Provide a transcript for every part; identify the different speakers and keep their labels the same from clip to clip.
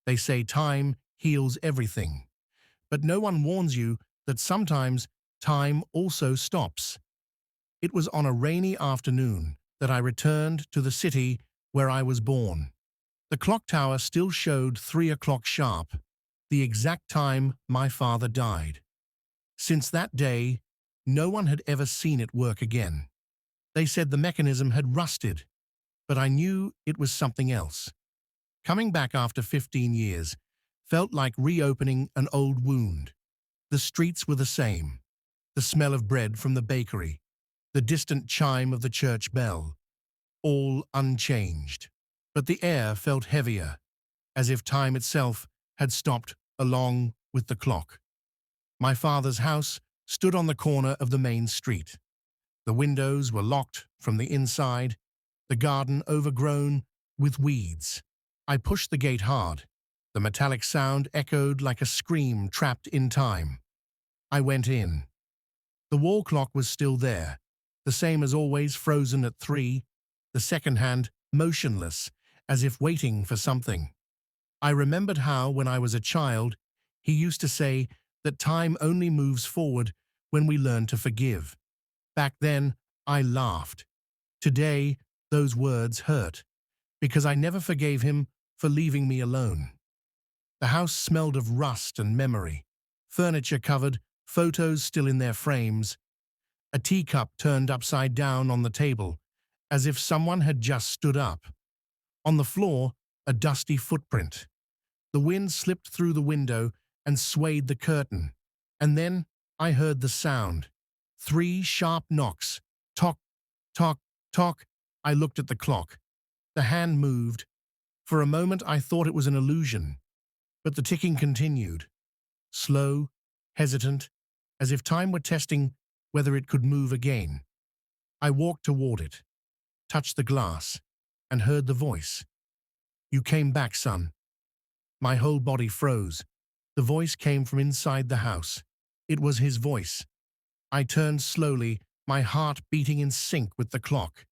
Speaker 1: They say time heals everything, but no one warns you that sometimes time also stops. It was on a rainy afternoon that I returned to the city where I was born. The clock tower still showed 3 o'clock sharp, the exact time my father died. Since that day, no one had ever seen it work again. They said the mechanism had rusted, but I knew it was something else. Coming back after 15 years felt like reopening an old wound. The streets were the same, the smell of bread from the bakery, the distant chime of the church bell, all unchanged. But the air felt heavier, as if time itself had stopped along with the clock. My father's house stood on the corner of the main street. The windows were locked from the inside, the garden overgrown with weeds. I pushed the gate hard. The metallic sound echoed like a scream trapped in time. I went in. The wall clock was still there, the same as always, frozen at 3, the second hand motionless, as if waiting for something. I remembered how, when I was a child, he used to say that time only moves forward when we learn to forgive. Back then, I laughed. Today, those words hurt, because I never forgave him for leaving me alone. The house smelled of rust and memory, furniture covered, photos still in their frames, a teacup turned upside down on the table, as if someone had just stood up. On the floor, a dusty footprint. The wind slipped through the window and swayed the curtain, and then I heard the sound. 3 sharp knocks. Tock, tock, tock. I looked at the clock. The hand moved. For a moment I thought it was an illusion, but the ticking continued. Slow, hesitant, as if time were testing whether it could move again. I walked toward it, touched the glass, and heard the voice. "You came back, son." My whole body froze. The voice came from inside the house. It was his voice. I turned slowly, my heart beating in sync with the clock.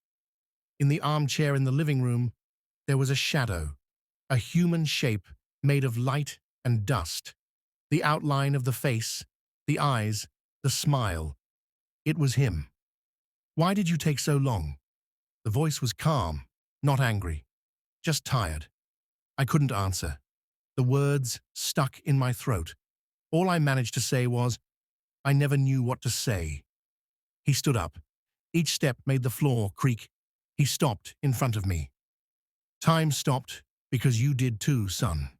Speaker 1: In the armchair in the living room, there was a shadow, a human shape made of light and dust. The outline of the face, the eyes, the smile. It was him. "Why did you take so long?" The voice was calm, not angry, just tired. I couldn't answer. The words stuck in my throat. All I managed to say was, "I never knew what to say." He stood up. Each step made the floor creak. He stopped in front of me. "Time stopped because you did too, son.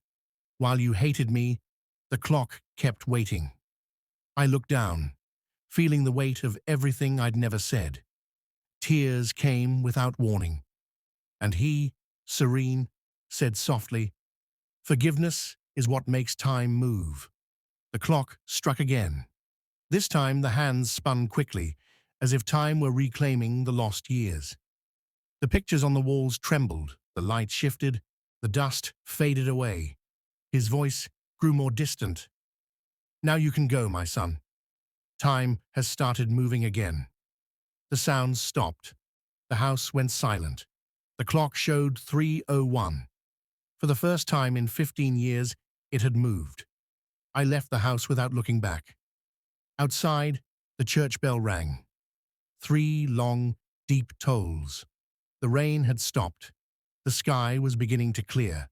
Speaker 1: While you hated me, the clock kept waiting." I looked down, feeling the weight of everything I'd never said. Tears came without warning. And he, serene, said softly, "Forgiveness is what makes time move." The clock struck again. This time the hands spun quickly, as if time were reclaiming the lost years. The pictures on the walls trembled, the light shifted, the dust faded away. His voice grew more distant. "Now you can go, my son. Time has started moving again." The sounds stopped. The house went silent. The clock showed 3:01. For the first time in 15 years, it had moved. I left the house without looking back. Outside, the church bell rang. 3 long, deep tolls. The rain had stopped. The sky was beginning to clear.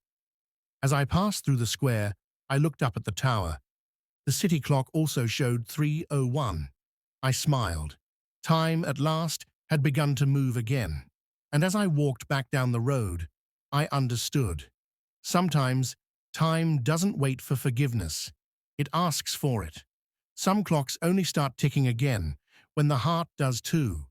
Speaker 1: As I passed through the square, I looked up at the tower. The city clock also showed 3:01. I smiled. Time, at last, had begun to move again. And as I walked back down the road, I understood. Sometimes, time doesn't wait for forgiveness. It asks for it. Some clocks only start ticking again when the heart does too.